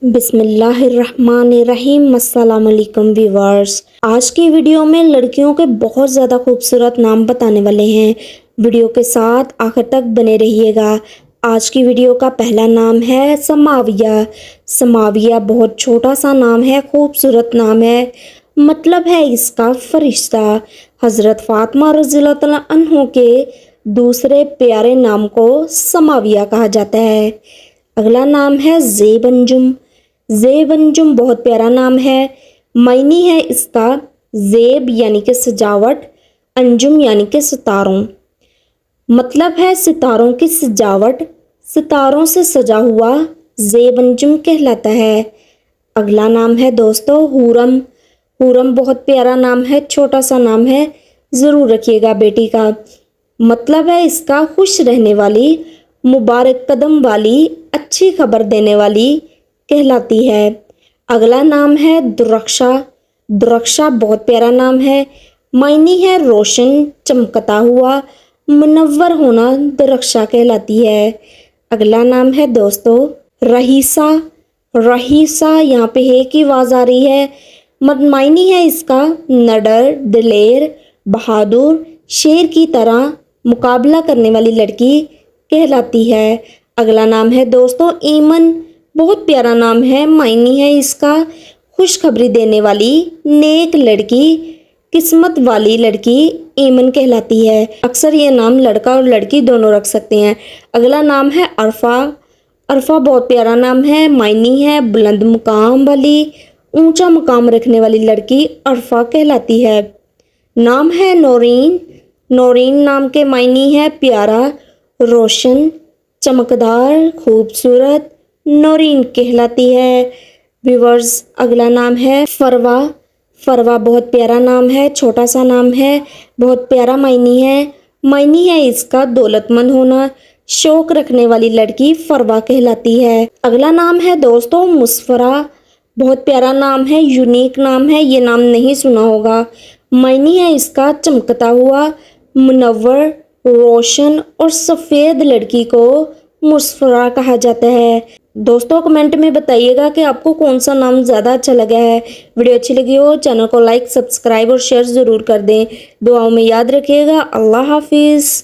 बिस्मिल्लाहिर्रहमानिर्रहीम। अस्सलाम वालेकुम व्यूअर्स। आज की वीडियो में लड़कियों के बहुत ज़्यादा खूबसूरत नाम बताने वाले हैं। वीडियो के साथ आखिर तक बने रहिएगा। आज की वीडियो का पहला नाम है समाविया। समाविया बहुत छोटा सा नाम है, खूबसूरत नाम है। मतलब है इसका फरिश्ता। हज़रत फ़ातिमा रज़ियल्लाहु तआला अन्हु के दूसरे प्यारे नाम को समाविया कहा जाता है। अगला नाम है ज़ेब-अंजुम। ज़ेब-अंजुम बहुत प्यारा नाम है। मायने है इसका ज़ेब यानी कि सजावट, अंजुम यानी कि सितारों। मतलब है सितारों की सजावट, सितारों से सजा हुआ ज़ेब-अंजुम कहलाता है। अगला नाम है दोस्तों हूरम। हूरम बहुत प्यारा नाम है, छोटा सा नाम है, ज़रूर रखिएगा बेटी का। मतलब है इसका खुश रहने वाली, मुबारक कदम वाली, अच्छी खबर देने वाली कहलाती है। अगला नाम है दुरक्षा। दुरक्षा बहुत प्यारा नाम है। मायने है रोशन, चमकता हुआ, मुनव्वर होना दुरक्षा कहलाती है। अगला नाम है दोस्तों रहीसा। रहीसा यहाँ पे है की आवाज़ आ रही है। मायने है इसका नडर, दिलेर, बहादुर, शेर की तरह मुकाबला करने वाली लड़की कहलाती है। अगला नाम है दोस्तों ईमन। बहुत प्यारा नाम है। मायने है इसका खुशखबरी देने वाली, नेक लड़की, किस्मत वाली लड़की ईमन कहलाती है। अक्सर ये नाम लड़का और लड़की दोनों रख सकते हैं। अगला नाम है अरफा। अरफा बहुत प्यारा नाम है। मायने है बुलंद मुकाम वाली, ऊंचा मुकाम रखने वाली लड़की अरफा कहलाती है। नाम है नौरीन। नौरीन नाम के मायने है प्यारा, रोशन, चमकदार, खूबसूरत, नौरीन कहलाती है। व्यूअर्स अगला नाम है फरवा। फरवा बहुत प्यारा नाम है, छोटा सा नाम है, बहुत प्यारा मायने है। मायने है इसका दौलतमंद होना, शौक रखने वाली लड़की फरवा कहलाती है। अगला नाम है दोस्तों मुस्फरा। बहुत प्यारा नाम है, यूनिक नाम है, ये नाम नहीं सुना होगा। मायने है इसका चमकता हुआ, मुनव्वर, रोशन और सफ़ेद लड़की को मुस्फरा कहा जाता है। दोस्तों कमेंट में बताइएगा कि आपको कौन सा नाम ज़्यादा अच्छा लगा है। वीडियो अच्छी लगी हो चैनल को लाइक, सब्सक्राइब और शेयर ज़रूर कर दें। दुआओं में याद रखिएगा। अल्लाह हाफिज़।